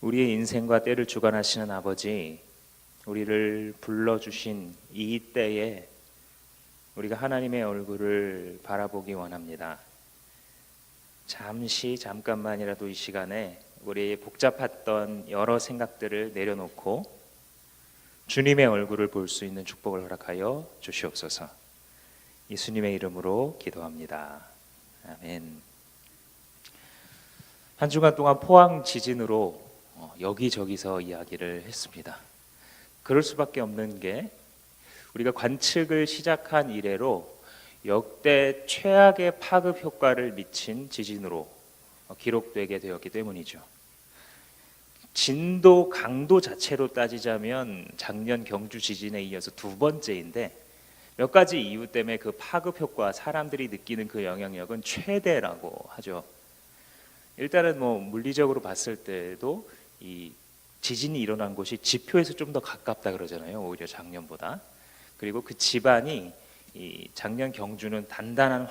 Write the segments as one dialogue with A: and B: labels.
A: 우리의 인생과 때를 주관하시는 아버지, 우리를 불러주신 이 때에 우리가 하나님의 얼굴을 바라보기 원합니다. 잠깐만이라도 이 시간에 우리의 복잡했던 여러 생각들을 내려놓고 주님의 얼굴을 볼 수 있는 축복을 허락하여 주시옵소서. 예수님의 이름으로 기도합니다. 아멘. 한 주간 동안 포항 지진으로 여기저기서 이야기를 했습니다. 그럴 수밖에 없는 게 우리가 관측을 시작한 이래로 역대 최악의 파급 효과를 미친 지진으로 기록되게 되었기 때문이죠. 진도, 강도 자체로 따지자면 작년 경주 지진에 이어서 두 번째인데 몇 가지 이유 때문에 그 파급 효과, 사람들이 느끼는 그 영향력은 최대라고 하죠. 일단은 물리적으로 봤을 때도 이 지진이 일어난 곳이 지표에서 좀 더 가깝다 그러잖아요. 오히려 작년보다. 그리고 그 집안이 이 작년 경주는 단단한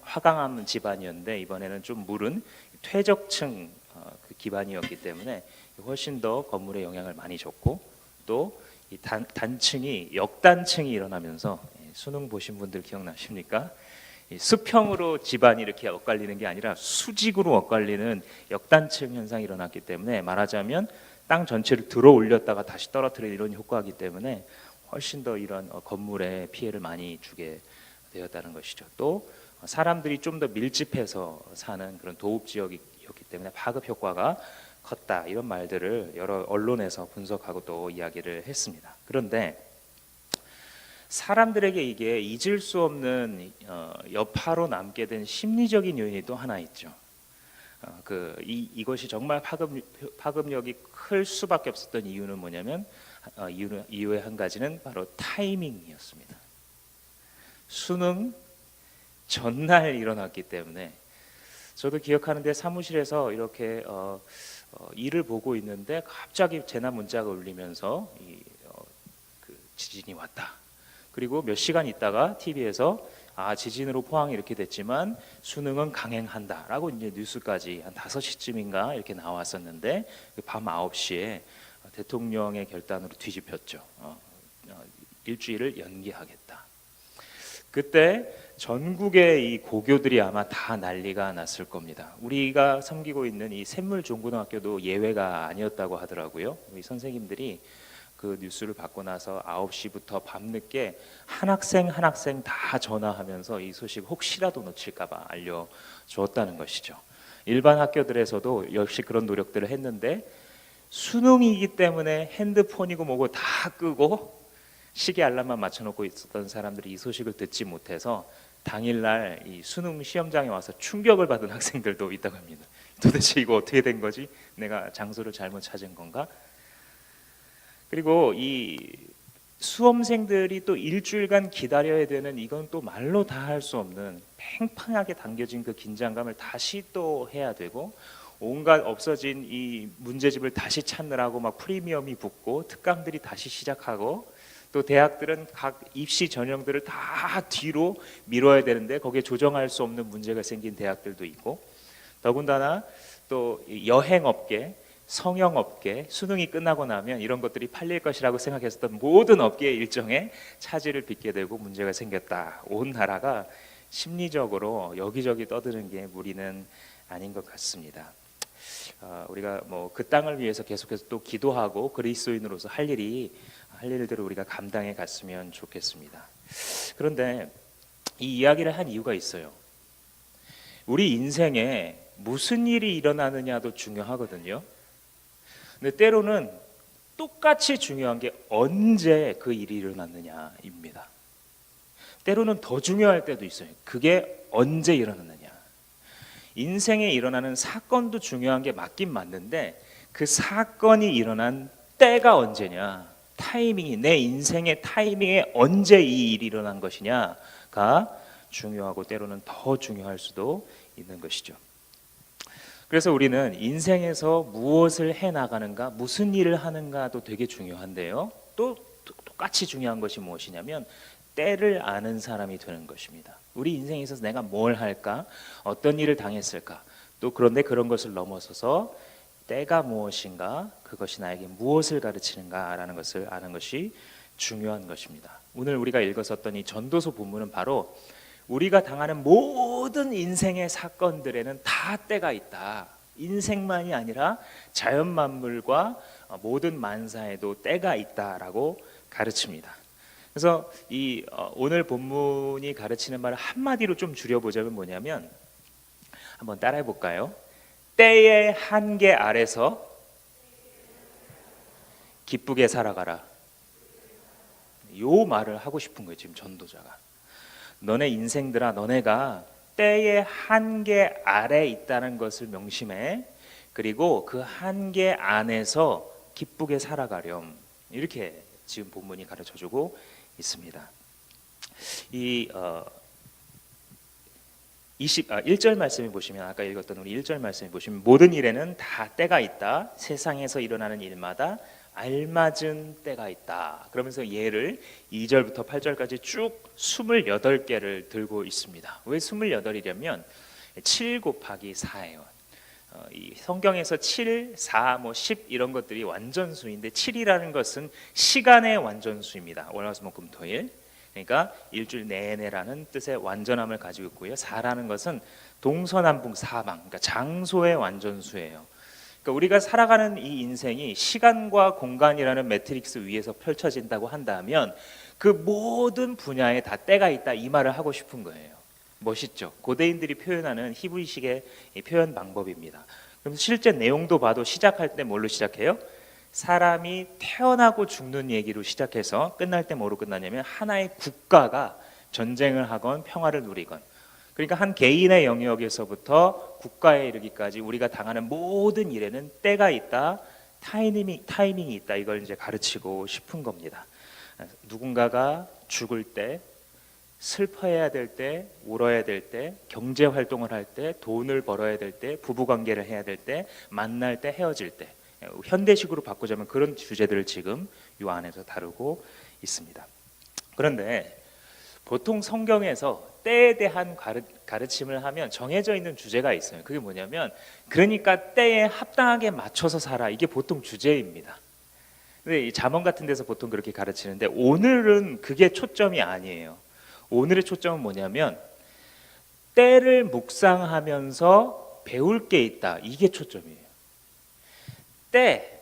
A: 화강암 집안이었는데 이번에는 좀 무른 퇴적층 그 기반이었기 때문에 훨씬 더 건물에 영향을 많이 줬고, 또 이 단층이 역단층이 일어나면서, 수능 보신 분들 기억나십니까? 수평으로 집안이 이렇게 엇갈리는 게 아니라 수직으로 엇갈리는 역단층 현상이 일어났기 때문에, 말하자면 땅 전체를 들어 올렸다가 다시 떨어뜨리는 이런 효과이기 때문에 훨씬 더 이런 건물에 피해를 많이 주게 되었다는 것이죠. 또 사람들이 좀 더 밀집해서 사는 그런 도읍 지역이었기 때문에 파급 효과가 컸다, 이런 말들을 여러 언론에서 분석하고 또 이야기를 했습니다. 그런데 사람들에게 이게 잊을 수 없는 여파로 남게 된 심리적인 요인이 또 하나 있죠. 이것이 정말 파급력이 클 수밖에 없었던 이유는 뭐냐면, 이유의 한 가지는 바로 타이밍이었습니다. 수능 전날 일어났기 때문에, 저도 기억하는데 사무실에서 이렇게 일을 보고 있는데 갑자기 재난 문자가 울리면서 그 지진이 왔다. 그리고 몇 시간 있다가 TV에서 지진으로 포항이 이렇게 됐지만 수능은 강행한다라고 이제 뉴스까지 한 5시쯤인가 이렇게 나왔었는데, 밤 9시에 대통령의 결단으로 뒤집혔죠. 일주일을 연기하겠다. 그때 전국의 이 고교들이 아마 다 난리가 났을 겁니다. 우리가 섬기고 있는 이 샘물종고등학교도 예외가 아니었다고 하더라고요. 우리 선생님들이 그 뉴스를 받고 나서 9시부터 밤늦게 한 학생 다 전화하면서 이 소식 혹시라도 놓칠까봐 알려주었다는 것이죠. 일반 학교들에서도 역시 그런 노력들을 했는데, 수능이기 때문에 핸드폰이고 뭐고 다 끄고 시계 알람만 맞춰놓고 있었던 사람들이 이 소식을 듣지 못해서 당일날 이 수능 시험장에 와서 충격을 받은 학생들도 있다고 합니다. 도대체 이거 어떻게 된 거지? 내가 장소를 잘못 찾은 건가? 그리고 이 수험생들이 또 일주일간 기다려야 되는, 이건 또 말로 다 할 수 없는 팽팽하게 당겨진 그 긴장감을 다시 또 해야 되고, 온갖 없어진 이 문제집을 다시 찾느라고 막 프리미엄이 붙고 특강들이 다시 시작하고, 또 대학들은 각 입시 전형들을 다 뒤로 미뤄야 되는데 거기에 조정할 수 없는 문제가 생긴 대학들도 있고, 더군다나 또 여행업계, 성형업계, 수능이 끝나고 나면 이런 것들이 팔릴 것이라고 생각했었던 모든 업계의 일정에 차질을 빚게 되고 문제가 생겼다. 온 나라가 심리적으로 여기저기 떠드는 게 무리는 아닌 것 같습니다. 우리가 그 땅을 위해서 계속해서 또 기도하고 그리스도인으로서 할 일들을 우리가 감당해 갔으면 좋겠습니다. 그런데 이 이야기를 한 이유가 있어요. 우리 인생에 무슨 일이 일어나느냐도 중요하거든요. 근데 때로는 똑같이 중요한 게 언제 그 일이 일어났느냐입니다. 때로는 더 중요할 때도 있어요. 그게 언제 일어났느냐. 인생에 일어나는 사건도 중요한 게 맞긴 맞는데, 그 사건이 일어난 때가 언제냐, 타이밍이, 내 인생의 타이밍에 언제 이 일이 일어난 것이냐가 중요하고 때로는 더 중요할 수도 있는 것이죠. 그래서 우리는 인생에서 무엇을 해나가는가, 무슨 일을 하는가도 되게 중요한데요, 또 똑같이 중요한 것이 무엇이냐면 때를 아는 사람이 되는 것입니다. 우리 인생에 있어서 내가 뭘 할까, 어떤 일을 당했을까, 또 그런데 그런 것을 넘어서서 때가 무엇인가, 그것이 나에게 무엇을 가르치는가라는 것을 아는 것이 중요한 것입니다. 오늘 우리가 읽었었던 이 전도서 본문은 바로 우리가 당하는 모든 인생의 사건들에는 다 때가 있다. 인생만이 아니라 자연 만물과 모든 만사에도 때가 있다라고 가르칩니다. 그래서 이 오늘 본문이 가르치는 말을 한마디로 좀 줄여보자면 뭐냐면, 한번 따라해 볼까요? 때의 한계 아래서 기쁘게 살아가라. 요 말을 하고 싶은 거예요, 지금 전도자가. 너네 인생들아, 너네가 때의 한계 아래 있다는 것을 명심해. 그리고 그 한계 안에서 기쁘게 살아가렴. 이렇게 지금 본문이 가르쳐주고 있습니다. 이 1절 말씀을 보시면, 아까 읽었던 우리 1절 말씀을 보시면, 모든 일에는 다 때가 있다. 세상에서 일어나는 일마다 알맞은 때가 있다. 그러면서 예를 2절부터 8절까지 쭉 28개를 들고 있습니다. 왜 28이냐면 7 곱하기 4예요. 이 성경에서 7, 4, 10 이런 것들이 완전수인데 7이라는 것은 시간의 완전수입니다. 월화수목금토일. 그러니까 일주일 내내라는 뜻의 완전함을 가지고 있고요. 4라는 것은 동서남북 사방, 그러니까 장소의 완전수예요. 그러니까 우리가 살아가는 이 인생이 시간과 공간이라는 매트릭스 위에서 펼쳐진다고 한다면 그 모든 분야에 다 때가 있다, 이 말을 하고 싶은 거예요. 멋있죠? 고대인들이 표현하는 히브리식의 표현 방법입니다. 그럼 실제 내용도 봐도 시작할 때 뭘로 시작해요? 사람이 태어나고 죽는 얘기로 시작해서 끝날 때 뭐로 끝나냐면 하나의 국가가 전쟁을 하건 평화를 누리건, 그러니까 한 개인의 영역에서부터 국가에 이르기까지 우리가 당하는 모든 일에는 때가 있다, 타이밍이 있다, 이걸 이제 가르치고 싶은 겁니다. 누군가가 죽을 때, 슬퍼해야 될 때, 울어야 될 때, 경제 활동을 할 때, 돈을 벌어야 될 때, 부부 관계를 해야 될 때, 만날 때, 헤어질 때, 현대식으로 바꾸자면 그런 주제들을 지금 이 안에서 다루고 있습니다. 그런데 보통 성경에서 때에 대한 가르침을 하면 정해져 있는 주제가 있어요. 그게 뭐냐면, 그러니까 때에 합당하게 맞춰서 살아, 이게 보통 주제입니다. 근데 이 잠언 같은 데서 보통 그렇게 가르치는데, 오늘은 그게 초점이 아니에요. 오늘의 초점은 뭐냐면 때를 묵상하면서 배울 게 있다, 이게 초점이에요. 때,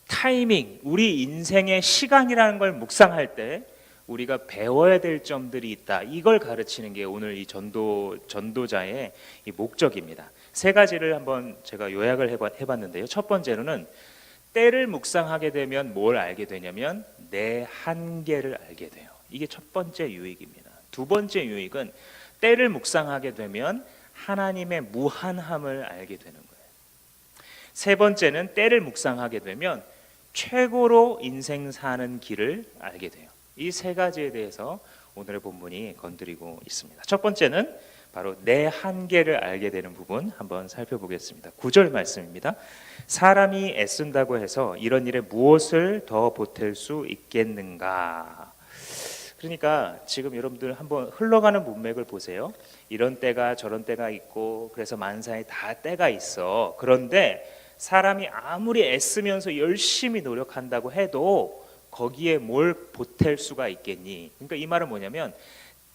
A: 타이밍, 우리 인생의 시간이라는 걸 묵상할 때 우리가 배워야 될 점들이 있다, 이걸 가르치는 게 오늘 이 전도자의 이 목적입니다. 3가지를 한번 제가 요약을 해봤는데요. 첫 번째로는 때를 묵상하게 되면 뭘 알게 되냐면 내 한계를 알게 돼요. 이게 첫 번째 유익입니다. 두 번째 유익은 때를 묵상하게 되면 하나님의 무한함을 알게 되는 거예요. 세 번째는 때를 묵상하게 되면 최고로 인생 사는 길을 알게 돼요. 이 3가지에 대해서 오늘의 본문이 건드리고 있습니다. 첫 번째는 바로 내 한계를 알게 되는 부분 한번 살펴보겠습니다. 9절 말씀입니다. 사람이 애쓴다고 해서 이런 일에 무엇을 더 보탤 수 있겠는가? 그러니까 지금 여러분들 한번 흘러가는 문맥을 보세요. 이런 때가 저런 때가 있고, 그래서 만사에 다 때가 있어. 그런데 사람이 아무리 애쓰면서 열심히 노력한다고 해도 거기에 뭘 보탤 수가 있겠니? 그러니까 이 말은 뭐냐면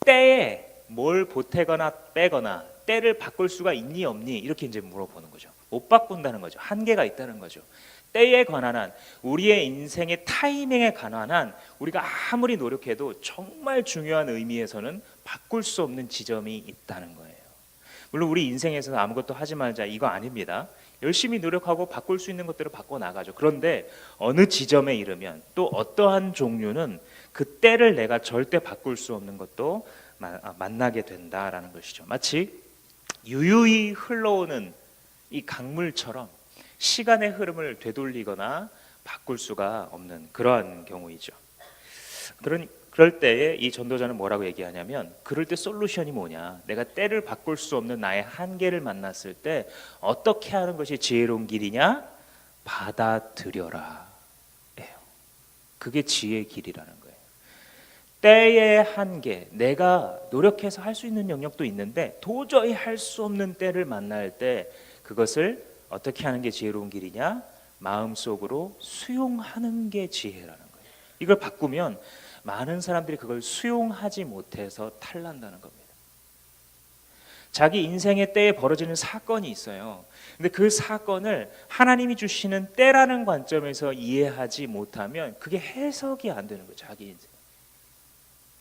A: 때에 뭘 보태거나 빼거나 때를 바꿀 수가 있니 없니, 이렇게 이제 물어보는 거죠. 못 바꾼다는 거죠. 한계가 있다는 거죠. 때에 관한 한, 우리의 인생의 타이밍에 관한 한 우리가 아무리 노력해도 정말 중요한 의미에서는 바꿀 수 없는 지점이 있다는 거예요. 물론 우리 인생에서는 아무것도 하지 말자, 이거 아닙니다. 열심히 노력하고 바꿀 수 있는 것들을 바꿔나가죠. 그런데 어느 지점에 이르면 또 어떠한 종류는 그 때를 내가 절대 바꿀 수 없는 것도 만나게 된다라는 것이죠. 마치 유유히 흘러오는 이 강물처럼 시간의 흐름을 되돌리거나 바꿀 수가 없는 그러한 경우이죠. 그럴 때에 이 전도자는 뭐라고 얘기하냐면, 그럴 때 솔루션이 뭐냐, 내가 때를 바꿀 수 없는 나의 한계를 만났을 때 어떻게 하는 것이 지혜로운 길이냐? 받아들여라 예요. 그게 지혜의 길이라는 거예요. 때의 한계, 내가 노력해서 할 수 있는 영역도 있는데 도저히 할 수 없는 때를 만날 때 그것을 어떻게 하는 게 지혜로운 길이냐? 마음속으로 수용하는 게 지혜라는 거예요. 이걸 바꾸면 많은 사람들이 그걸 수용하지 못해서 탈난다는 겁니다. 자기 인생의 때에 벌어지는 사건이 있어요. 근데 그 사건을 하나님이 주시는 때라는 관점에서 이해하지 못하면 그게 해석이 안 되는 거예요.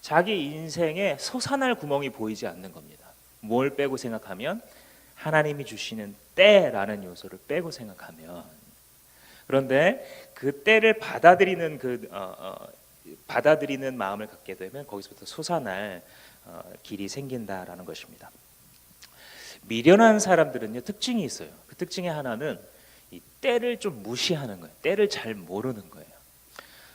A: 자기 인생에 솟아날 구멍이 보이지 않는 겁니다. 뭘 빼고 생각하면 하나님이 주시는 때라는 요소를 빼고 생각하면, 그런데 그 때를 받아들이는 받아들이는 마음을 갖게 되면 거기서부터 솟아날 길이 생긴다라는 것입니다. 미련한 사람들은요, 특징이 있어요. 그 특징의 하나는 이 때를 좀 무시하는 거예요. 때를 잘 모르는 거예요.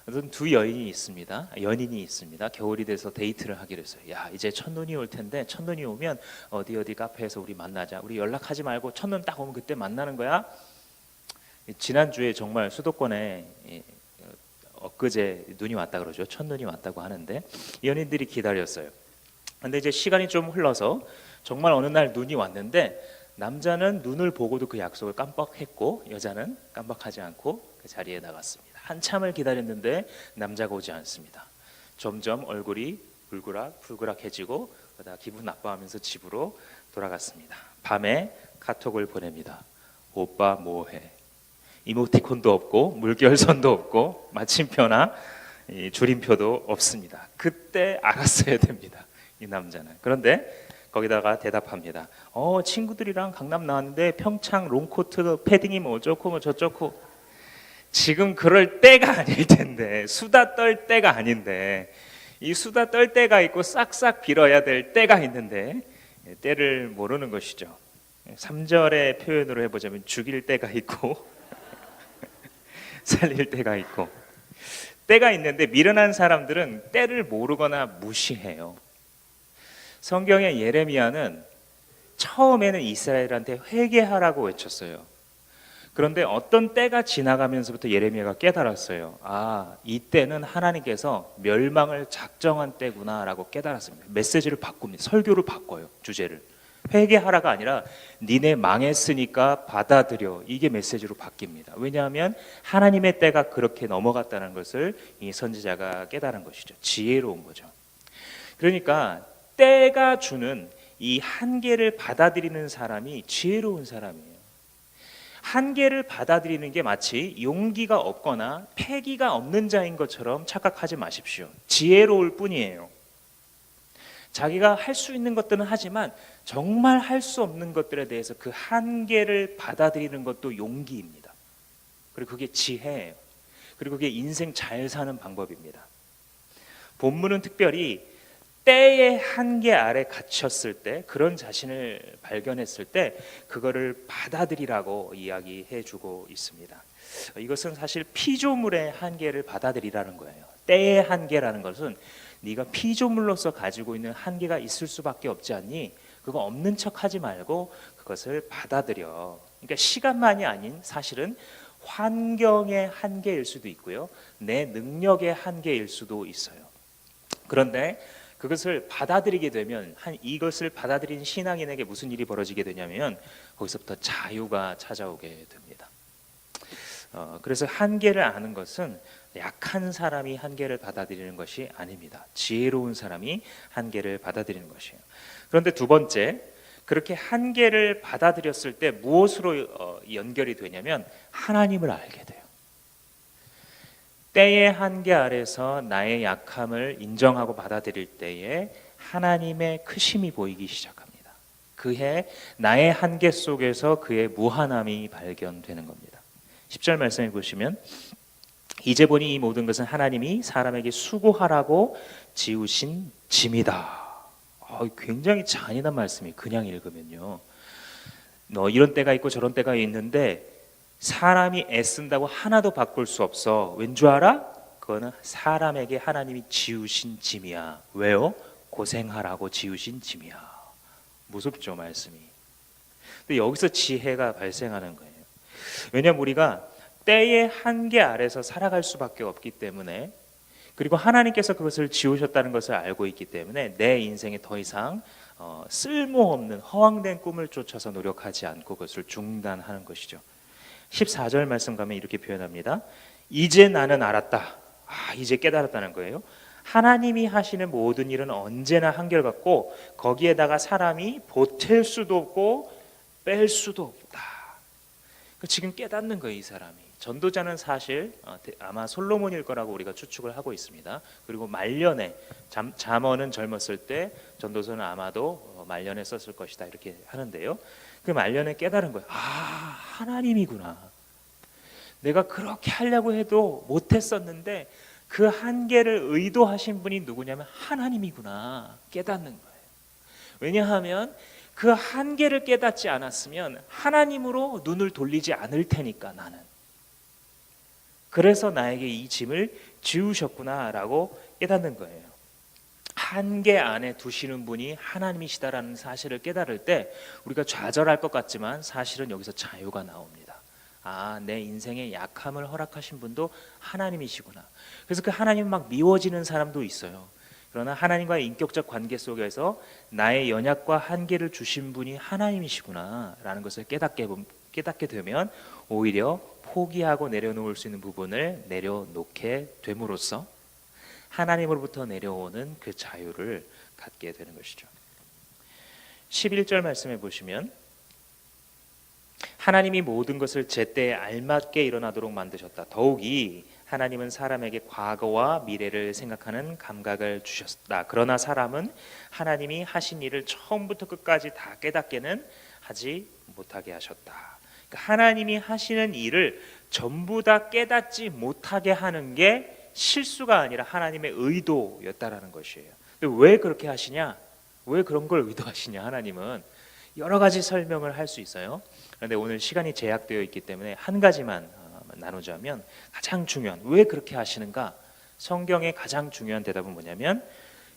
A: 어떤 두 연인이 있습니다. 겨울이 돼서 데이트를 하기로 했어요. 야, 이제 첫눈이 올 텐데 첫눈이 오면 어디 카페에서 우리 만나자. 우리 연락하지 말고 첫눈 딱 오면 그때 만나는 거야. 지난주에 정말 수도권에 엊그제 눈이 왔다 그러죠. 첫눈이 왔다고 하는데 연인들이 기다렸어요. 근데 이제 시간이 좀 흘러서 정말 어느 날 눈이 왔는데 남자는 눈을 보고도 그 약속을 깜빡했고 여자는 깜빡하지 않고 그 자리에 나갔습니다. 한참을 기다렸는데 남자가 오지 않습니다. 점점 얼굴이 불그락해지고 그러다 기분 나빠하면서 집으로 돌아갔습니다. 밤에 카톡을 보냅니다. 오빠 뭐해? 이모티콘도 없고 물결선도 없고 마침표나 줄임표도 없습니다. 그때 알았어야 됩니다. 이 남자는. 그런데 거기다가 대답합니다. 친구들이랑 강남 나왔는데 평창 롱코트 패딩이 뭐 어쩌고 뭐 저쩌고. 지금 그럴 때가 아닐 텐데, 수다 떨 때가 아닌데, 이 수다 떨 때가 있고 싹싹 빌어야 될 때가 있는데 때를 모르는 것이죠. 3절의 표현으로 해보자면 죽일 때가 있고 살릴 때가 있고 때가 있는데, 미련한 사람들은 때를 모르거나 무시해요. 성경의 예레미야는 처음에는 이스라엘한테 회개하라고 외쳤어요. 그런데 어떤 때가 지나가면서부터 예레미야가 깨달았어요. 이 때는 하나님께서 멸망을 작정한 때구나라고 깨달았습니다. 메시지를 바꿉니다. 설교를 바꿔요. 주제를. 회개하라가 아니라 니네 망했으니까 받아들여, 이게 메시지로 바뀝니다. 왜냐하면 하나님의 때가 그렇게 넘어갔다는 것을 이 선지자가 깨달은 것이죠. 지혜로운 거죠. 그러니까 때가 주는 이 한계를 받아들이는 사람이 지혜로운 사람이에요. 한계를 받아들이는 게 마치 용기가 없거나 패기가 없는 자인 것처럼 착각하지 마십시오. 지혜로울 뿐이에요. 자기가 할 수 있는 것들은 하지만 정말 할 수 없는 것들에 대해서 그 한계를 받아들이는 것도 용기입니다. 그리고 그게 지혜예요. 그리고 그게 인생 잘 사는 방법입니다. 본문은 특별히 때의 한계 아래 갇혔을 때, 그런 자신을 발견했을 때 그거를 받아들이라고 이야기해주고 있습니다. 이것은 사실 피조물의 한계를 받아들이라는 거예요. 때의 한계라는 것은 네가 피조물로서 가지고 있는 한계가 있을 수밖에 없지 않니? 그거 없는 척하지 말고 그것을 받아들여. 그러니까 시간만이 아닌 사실은 환경의 한계일 수도 있고요, 내 능력의 한계일 수도 있어요. 그런데 그것을 받아들이게 되면, 이것을 받아들인 신앙인에게 무슨 일이 벌어지게 되냐면 거기서부터 자유가 찾아오게 됩니다. 그래서 한계를 아는 것은 약한 사람이 한계를 받아들이는 것이 아닙니다. 지혜로운 사람이 한계를 받아들이는 것이에요. 그런데 두 번째, 그렇게 한계를 받아들였을 때 무엇으로 연결이 되냐면 하나님을 알게 돼요. 때의 한계 아래서 나의 약함을 인정하고 받아들일 때에 하나님의 크심이 보이기 시작합니다. 그해 나의 한계 속에서 그의 무한함이 발견되는 겁니다. 10절 말씀해 보시면, 이제 보니 이 모든 것은 하나님이 사람에게 수고하라고 지으신 짐이다. 굉장히 잔인한 말씀이 그냥 읽으면요. 너 이런 때가 있고 저런 때가 있는데 사람이 애쓴다고 하나도 바꿀 수 없어. 왠 줄 알아? 그거는 사람에게 하나님이 지으신 짐이야. 왜요? 고생하라고 지으신 짐이야. 무섭죠, 말씀이. 근데 여기서 지혜가 발생하는 거예요. 왜냐하면 우리가 때의 한계 아래서 살아갈 수밖에 없기 때문에, 그리고 하나님께서 그것을 지으셨다는 것을 알고 있기 때문에 내 인생에 더 이상 쓸모없는 허황된 꿈을 쫓아서 노력하지 않고 그것을 중단하는 것이죠. 14절 말씀 가면 이렇게 표현합니다. 이제 나는 알았다. 이제 깨달았다는 거예요. 하나님이 하시는 모든 일은 언제나 한결같고 거기에다가 사람이 보탤 수도 없고 뺄 수도 없다. 지금 깨닫는 거예요, 이 사람이. 전도자는 사실 아마 솔로몬일 거라고 우리가 추측을 하고 있습니다. 그리고 말년에 잠언은 젊었을 때, 전도서는 아마도 말년에 썼을 것이다 이렇게 하는데요. 그 말년에 깨달은 거예요. 하나님이구나. 내가 그렇게 하려고 해도 못했었는데 그 한계를 의도하신 분이 누구냐면 하나님이구나 깨닫는 거예요. 왜냐하면 그 한계를 깨닫지 않았으면 하나님으로 눈을 돌리지 않을 테니까 나는. 그래서 나에게 이 짐을 지우셨구나라고 깨닫는 거예요. 한계 안에 두시는 분이 하나님이시다라는 사실을 깨달을 때 우리가 좌절할 것 같지만 사실은 여기서 자유가 나옵니다. 내 인생의 약함을 허락하신 분도 하나님이시구나. 그래서 그 하나님 막 미워지는 사람도 있어요. 그러나 하나님과의 인격적 관계 속에서 나의 연약과 한계를 주신 분이 하나님이시구나 라는 것을 깨닫게 되면 오히려 포기하고 내려놓을 수 있는 부분을 내려놓게 됨으로써 하나님으로부터 내려오는 그 자유를 갖게 되는 것이죠. 11절 말씀해 보시면 하나님이 모든 것을 제때에 알맞게 일어나도록 만드셨다. 더욱이 하나님은 사람에게 과거와 미래를 생각하는 감각을 주셨다. 그러나 사람은 하나님이 하신 일을 처음부터 끝까지 다 깨닫게는 하지 못하게 하셨다. 그러니까 하나님이 하시는 일을 전부 다 깨닫지 못하게 하는 게 실수가 아니라 하나님의 의도였다라는 것이에요. 근데 왜 그렇게 하시냐? 왜 그런 걸 의도하시냐? 하나님은 여러 가지 설명을 할 수 있어요. 그런데 오늘 시간이 제약되어 있기 때문에 한 가지만 나누자면 가장 중요한, 왜 그렇게 하시는가? 성경의 가장 중요한 대답은 뭐냐면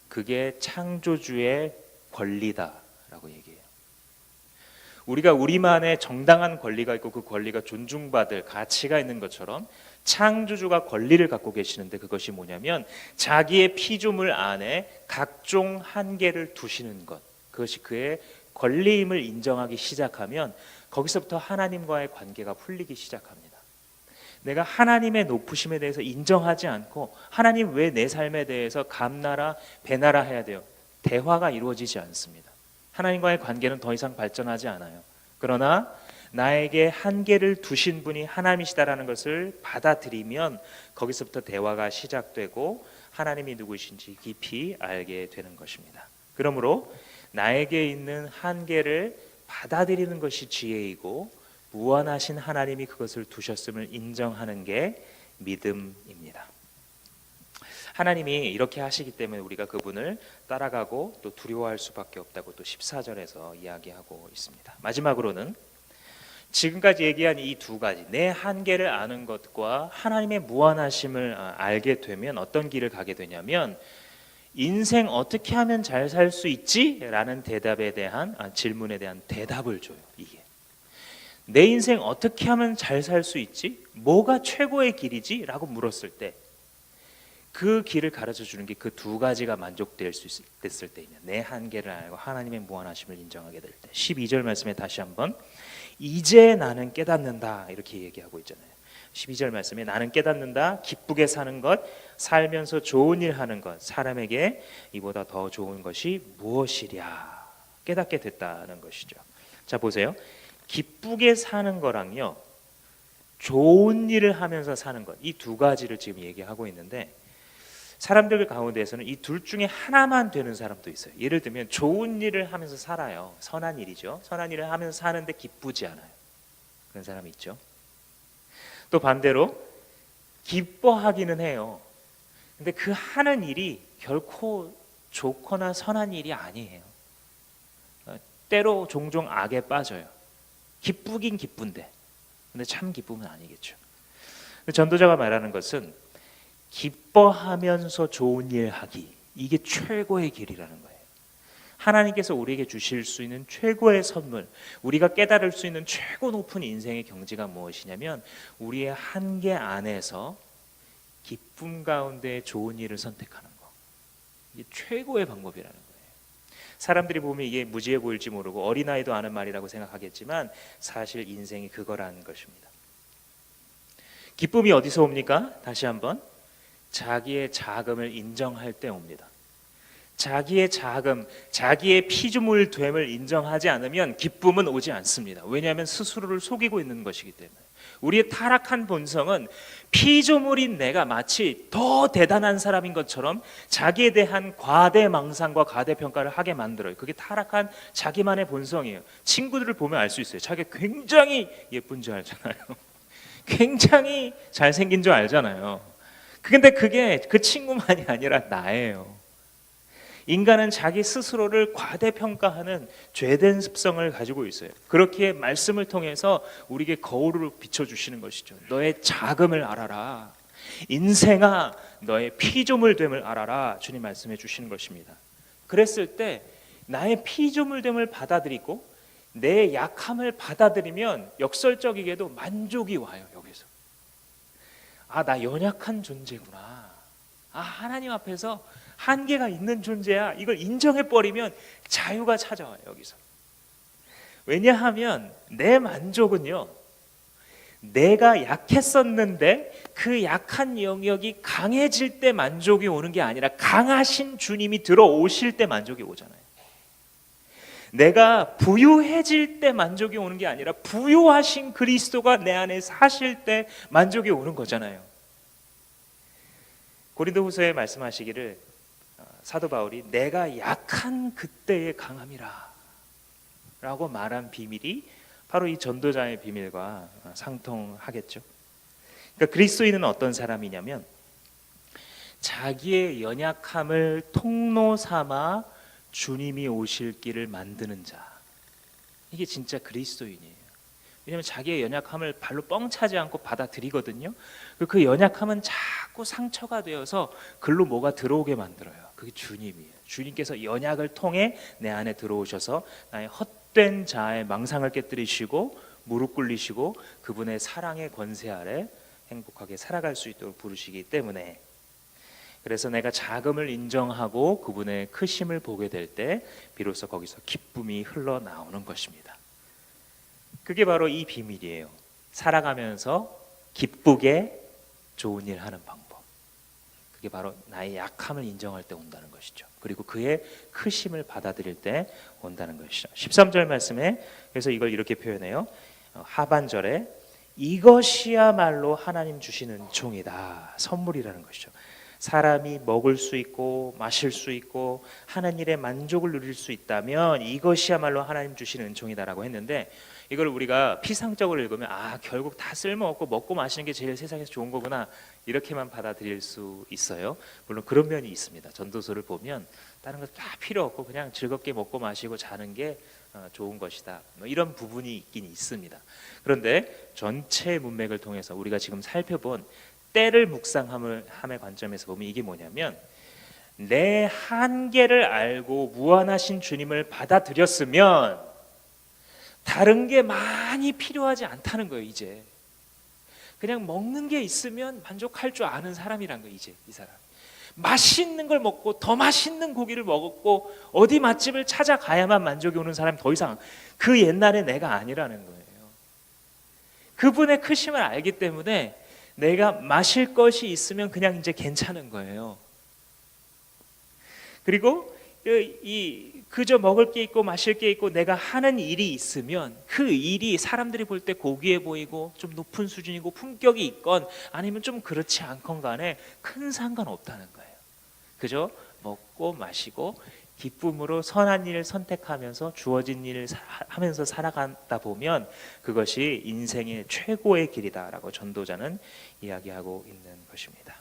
A: 그게 창조주의 권리다라고 얘기해요. 우리가 우리만의 정당한 권리가 있고 그 권리가 존중받을 가치가 있는 것처럼 창조주가 권리를 갖고 계시는데 그것이 뭐냐면 자기의 피조물 안에 각종 한계를 두시는 것, 그것이 그의 권리임을 인정하기 시작하면 거기서부터 하나님과의 관계가 풀리기 시작합니다. 내가 하나님의 높으심에 대해서 인정하지 않고 하나님 왜 내 삶에 대해서 감나라 배나라 해야 돼요? 대화가 이루어지지 않습니다. 하나님과의 관계는 더 이상 발전하지 않아요. 그러나 나에게 한계를 두신 분이 하나님이시다라는 것을 받아들이면 거기서부터 대화가 시작되고 하나님이 누구신지 깊이 알게 되는 것입니다. 그러므로 나에게 있는 한계를 받아들이는 것이 지혜이고 무한하신 하나님이 그것을 두셨음을 인정하는 게 믿음입니다. 하나님이 이렇게 하시기 때문에 우리가 그분을 따라가고 또 두려워할 수밖에 없다고 또 14절에서 이야기하고 있습니다. 마지막으로는 지금까지 얘기한 이 두 가지, 내 한계를 아는 것과 하나님의 무한하심을 알게 되면 어떤 길을 가게 되냐면 인생 어떻게 하면 잘 살 수 있지? 라는 대답에 대한 질문에 대한 대답을 줘요. 이게 내 인생 어떻게 하면 잘 살 수 있지? 뭐가 최고의 길이지? 라고 물었을 때 그 길을 가르쳐 주는 게 그 두 가지가 만족됐을 때이면 내 한계를 알고 하나님의 무한하심을 인정하게 될 때 12절 말씀에 다시 한번 이제 나는 깨닫는다 이렇게 얘기하고 있잖아요. 12절 말씀에 나는 깨닫는다 기쁘게 사는 것 살면서 좋은 일 하는 것 사람에게 이보다 더 좋은 것이 무엇이랴 깨닫게 됐다는 것이죠. 자 보세요. 기쁘게 사는 거랑요 좋은 일을 하면서 사는 것 이 두 가지를 지금 얘기하고 있는데 사람들 가운데에서는 이 둘 중에 하나만 되는 사람도 있어요. 예를 들면 좋은 일을 하면서 살아요. 선한 일이죠. 선한 일을 하면서 사는데 기쁘지 않아요. 그런 사람이 있죠. 또 반대로 기뻐하기는 해요. 근데 그 하는 일이 결코 좋거나 선한 일이 아니에요. 때로 종종 악에 빠져요. 기쁘긴 기쁜데 근데 참 기쁨은 아니겠죠. 전도자가 말하는 것은 기뻐하면서 좋은 일 하기 이게 최고의 길이라는 거예요. 하나님께서 우리에게 주실 수 있는 최고의 선물, 우리가 깨달을 수 있는 최고 높은 인생의 경지가 무엇이냐면 우리의 한계 안에서 기쁨 가운데 좋은 일을 선택하는 거. 이게 최고의 방법이라는 거예요. 사람들이 보면 이게 무지해 보일지 모르고 어린아이도 아는 말이라고 생각하겠지만 사실 인생이 그거라는 것입니다. 기쁨이 어디서 옵니까? 다시 한번 자기의 자금을 인정할 때 옵니다. 자기의 자금, 자기의 피조물됨을 인정하지 않으면 기쁨은 오지 않습니다. 왜냐하면 스스로를 속이고 있는 것이기 때문에. 우리의 타락한 본성은 피조물인 내가 마치 더 대단한 사람인 것처럼 자기에 대한 과대망상과 과대평가를 하게 만들어요. 그게 타락한 자기만의 본성이에요. 친구들을 보면 알 수 있어요. 자기가 굉장히 예쁜 줄 알잖아요. 굉장히 잘생긴 줄 알잖아요. 근데 그게 그 친구만이 아니라 나예요. 인간은 자기 스스로를 과대평가하는 죄된 습성을 가지고 있어요. 그렇게 말씀을 통해서 우리에게 거울을 비춰주시는 것이죠. 너의 자금을 알아라. 인생아, 너의 피조물됨을 알아라. 주님 말씀해 주시는 것입니다. 그랬을 때 나의 피조물됨을 받아들이고 내 약함을 받아들이면 역설적이게도 만족이 와요. 여기서 나 연약한 존재구나. 하나님 앞에서 한계가 있는 존재야. 이걸 인정해버리면 자유가 찾아와요. 여기서. 왜냐하면 내 만족은요, 내가 약했었는데 그 약한 영역이 강해질 때 만족이 오는 게 아니라 강하신 주님이 들어오실 때 만족이 오잖아요. 내가 부유해질 때 만족이 오는 게 아니라 부유하신 그리스도가 내 안에 사실 때 만족이 오는 거잖아요. 고린도후서에 말씀하시기를 사도 바울이 내가 약한 그때의 강함이라 라고 말한 비밀이 바로 이 전도자의 비밀과 상통하겠죠. 그러니까 그리스도인은 어떤 사람이냐면 자기의 연약함을 통로 삼아 주님이 오실 길을 만드는 자. 이게 진짜 그리스도인이에요. 왜냐하면 자기의 연약함을 발로 뻥 차지 않고 받아들이거든요. 그 연약함은 자꾸 상처가 되어서 글로 뭐가 들어오게 만들어요. 그게 주님이에요. 주님께서 연약을 통해 내 안에 들어오셔서 나의 헛된 자아의 망상을 깨뜨리시고 무릎 꿇리시고 그분의 사랑의 권세 아래 행복하게 살아갈 수 있도록 부르시기 때문에, 그래서 내가 자금을 인정하고 그분의 크심을 보게 될 때 비로소 거기서 기쁨이 흘러나오는 것입니다. 그게 바로 이 비밀이에요. 살아가면서 기쁘게 좋은 일 하는 방법. 그게 바로 나의 약함을 인정할 때 온다는 것이죠. 그리고 그의 크심을 받아들일 때 온다는 것이죠. 13절 말씀에 그래서 이걸 이렇게 표현해요. 하반절에 이것이야말로 하나님 주시는 은총이다. 선물이라는 것이죠. 사람이 먹을 수 있고 마실 수 있고 하는 일에 만족을 누릴 수 있다면 이것이야말로 하나님 주시는 은총이다라고 했는데, 이걸 우리가 피상적으로 읽으면 결국 다 쓸모없고 먹고 마시는 게 제일 세상에서 좋은 거구나 이렇게만 받아들일 수 있어요. 물론 그런 면이 있습니다. 전도서를 보면 다른 거 다 필요 없고 그냥 즐겁게 먹고 마시고 자는 게 좋은 것이다, 이런 부분이 있긴 있습니다. 그런데 전체 문맥을 통해서 우리가 지금 살펴본 때를 묵상함의 관점에서 보면 이게 뭐냐면, 내 한계를 알고 무한하신 주님을 받아들였으면 다른 게 많이 필요하지 않다는 거예요. 이제 그냥 먹는 게 있으면 만족할 줄 아는 사람이란 거예요. 이제 이 사람 맛있는 걸 먹고 더 맛있는 고기를 먹었고 어디 맛집을 찾아가야만 만족이 오는 사람이 더 이상 그 옛날의 내가 아니라는 거예요. 그분의 크심을 알기 때문에 내가 마실 것이 있으면 그냥 이제 괜찮은 거예요. 그리고 그저 먹을 게 있고 마실 게 있고 내가 하는 일이 있으면 그 일이 사람들이 볼 때 고귀해 보이고 좀 높은 수준이고 품격이 있건 아니면 좀 그렇지 않건 간에 큰 상관없다는 거예요. 그저 먹고 마시고 기쁨으로 선한 일을 선택하면서 주어진 일을 하면서 살아가다 보면 그것이 인생의 최고의 길이다라고 전도자는 이야기하고 있는 것입니다.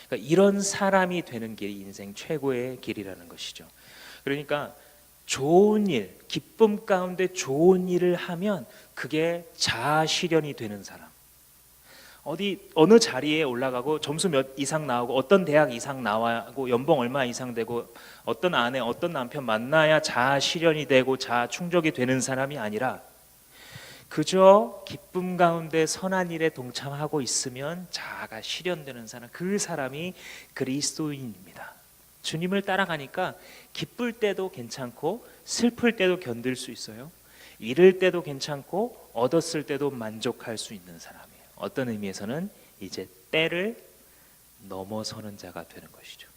A: 그러니까 이런 사람이 되는 길이 인생 최고의 길이라는 것이죠. 그러니까 좋은 일, 기쁨 가운데 좋은 일을 하면 그게 자아 실현이 되는 사람. 어느 자리에 올라가고 점수 몇 이상 나오고 어떤 대학 이상 나와고 연봉 얼마 이상 되고 어떤 아내 어떤 남편 만나야 자아 실현이 되고 자아 충족이 되는 사람이 아니라 그저 기쁨 가운데 선한 일에 동참하고 있으면 자아가 실현되는 사람, 그 사람이 그리스도인입니다. 주님을 따라가니까 기쁠 때도 괜찮고 슬플 때도 견딜 수 있어요. 잃을 때도 괜찮고 얻었을 때도 만족할 수 있는 사람이에요. 어떤 의미에서는 이제 때를 넘어서는 자가 되는 것이죠.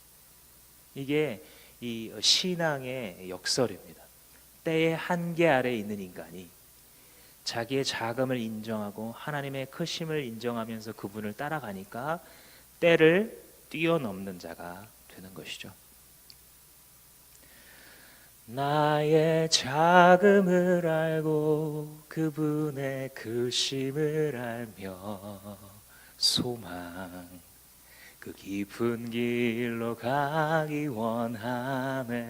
A: 이게 이 신앙의 역설입니다. 때의 한계 아래에 있는 인간이 자기의 자금을 인정하고 하나님의 크심을 인정하면서 그분을 따라가니까 때를 뛰어넘는 자가 되는 것이죠. 나의 자금을 알고 그분의 크심을 알며 소망 그 깊은 길로 가기 원하네.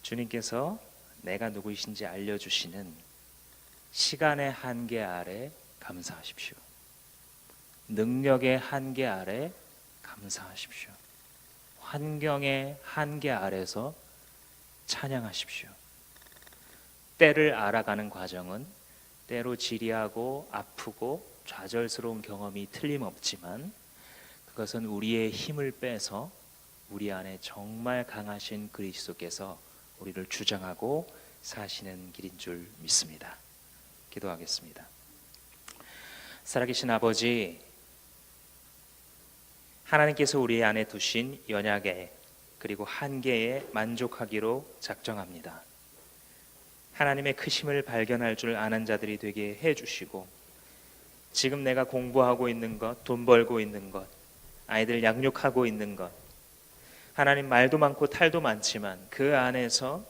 A: 주님께서 내가 누구이신지 알려주시는 시간의 한계 아래 감사하십시오. 능력의 한계 아래 감사하십시오. 환경의 한계 아래서 찬양하십시오. 때를 알아가는 과정은 때로 지리하고 아프고 좌절스러운 경험이 틀림없지만 그것은 우리의 힘을 빼서 우리 안에 정말 강하신 그리스도께서 우리를 주장하고 사시는 길인 줄 믿습니다. 기도하겠습니다. 살아계신 아버지, 하나님께서 우리 안에 두신 연약에 그리고 한계에 만족하기로 작정합니다. 하나님의 크심을 발견할 줄 아는 자들이 되게 해주시고 지금 내가 공부하고 있는 것, 돈 벌고 있는 것, 아이들 양육하고 있는 것, 하나님 말도 많고 탈도 많지만 그 안에서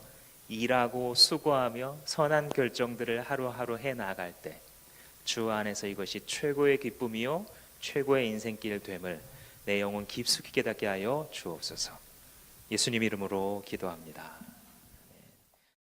A: 일하고 수고하며 선한 결정들을 하루하루 해 나갈 때 주 안에서 이것이 최고의 기쁨이요 최고의 인생길 됨을 내 영혼 깊숙이 깨닫게 하여 주옵소서. 예수님 이름으로 기도합니다.